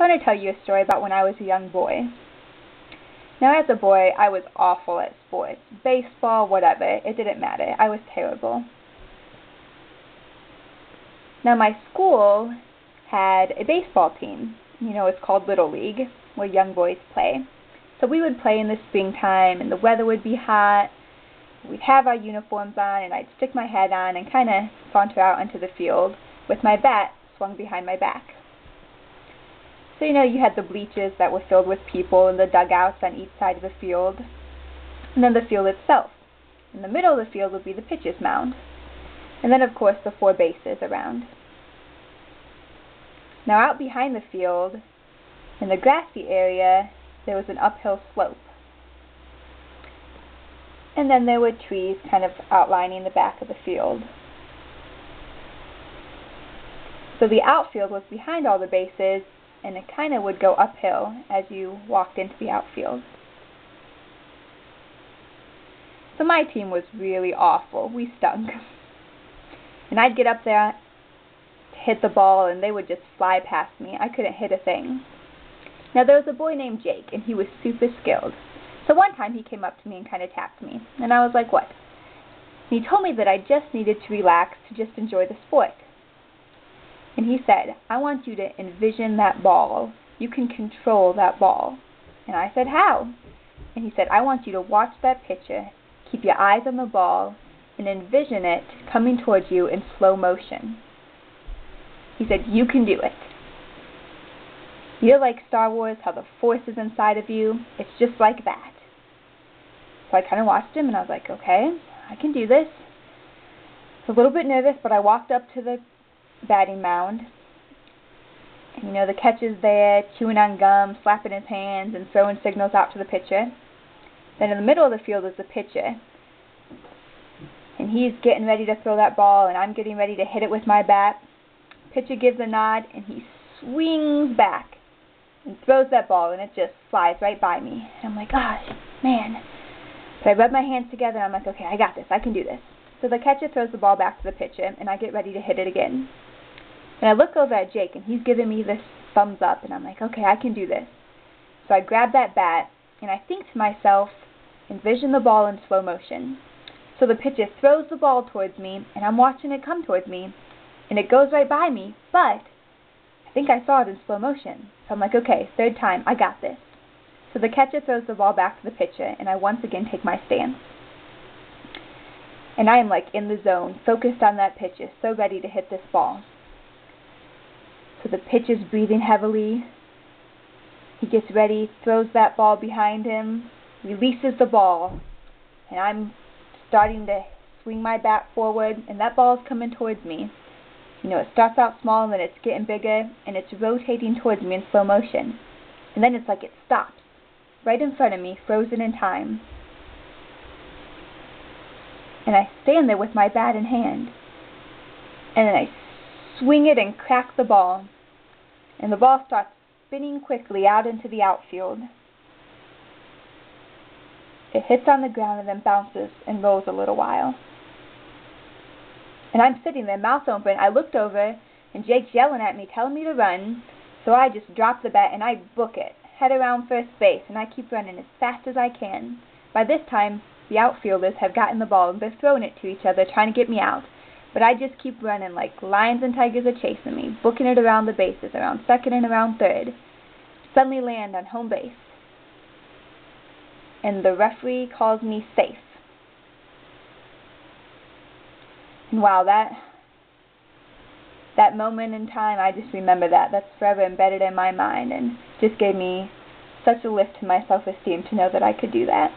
So I'm going to tell you a story about when I was a young boy. Now, as a boy, I was awful at sports. Baseball, whatever, it didn't matter. I was terrible. Now, my school had a baseball team. You know, it's called Little League, where young boys play. So we would play in the springtime, and the weather would be hot. We'd have our uniforms on, and I'd stick my head on and kind of saunter out onto the field with my bat swung behind my back. So, you know, you had the bleachers that were filled with people and the dugouts on each side of the field, and then the field itself. In the middle of the field would be the pitcher's mound, and then, of course, the 4 bases around. Now, out behind the field, in the grassy area, there was an uphill slope. And then there were trees kind of outlining the back of the field. So the outfield was behind all the bases, and it kind of would go uphill as you walked into the outfield. So my team was really awful. We stunk. And I'd get up there to hit the ball, and they would just fly past me. I couldn't hit a thing. Now, there was a boy named Jake, and he was super skilled. So one time he came up to me and kind of tapped me, and I was like, what? And he told me that I just needed to relax to just enjoy the sport. And he said, I want you to envision that ball. You can control that ball. And I said, how? And he said, I want you to watch that pitcher, keep your eyes on the ball, and envision it coming towards you in slow motion. He said, you can do it. You're like Star Wars, how the Force is inside of you. It's just like that. So I kind of watched him, and I was like, okay, I can do this. I was a little bit nervous, but I walked up to the batting mound. And, you know, the catcher's there, chewing on gum, slapping his hands, and throwing signals out to the pitcher. Then in the middle of the field is the pitcher. And he's getting ready to throw that ball, and I'm getting ready to hit it with my bat. Pitcher gives a nod, and he swings back and throws that ball, and it just flies right by me. And I'm like, gosh, man. So I rub my hands together, and I'm like, okay, I got this. I can do this. So the catcher throws the ball back to the pitcher, and I get ready to hit it again. And I look over at Jake, and he's giving me this thumbs up, and I'm like, okay, I can do this. So I grab that bat, and I think to myself, envision the ball in slow motion. So the pitcher throws the ball towards me, and I'm watching it come towards me, and it goes right by me, but I think I saw it in slow motion. So I'm like, okay, 3rd time, I got this. So the catcher throws the ball back to the pitcher, and I once again take my stance. And I am like in the zone, focused on that pitcher, so ready to hit this ball. So the pitcher's breathing heavily. He gets ready, throws that ball behind him, releases the ball, and I'm starting to swing my bat forward, and that ball is coming towards me. You know, it starts out small, and then it's getting bigger, and it's rotating towards me in slow motion. And then it's like it stops, right in front of me, frozen in time. And I stand there with my bat in hand. And then I swing it and crack the ball. And the ball starts spinning quickly out into the outfield. It hits on the ground and then bounces and rolls a little while. And I'm sitting there, mouth open. I looked over, and Jake's yelling at me, telling me to run. So I just drop the bat, and I book it, head around first base, and I keep running as fast as I can. By this time, the outfielders have gotten the ball, and they're throwing it to each other, trying to get me out. But I just keep running like lions and tigers are chasing me, booking it around the bases, around 2nd and around 3rd. Suddenly land on home base. And the referee calls me safe. And wow, that moment in time, I just remember that. That's forever embedded in my mind, and just gave me such a lift to my self-esteem to know that I could do that.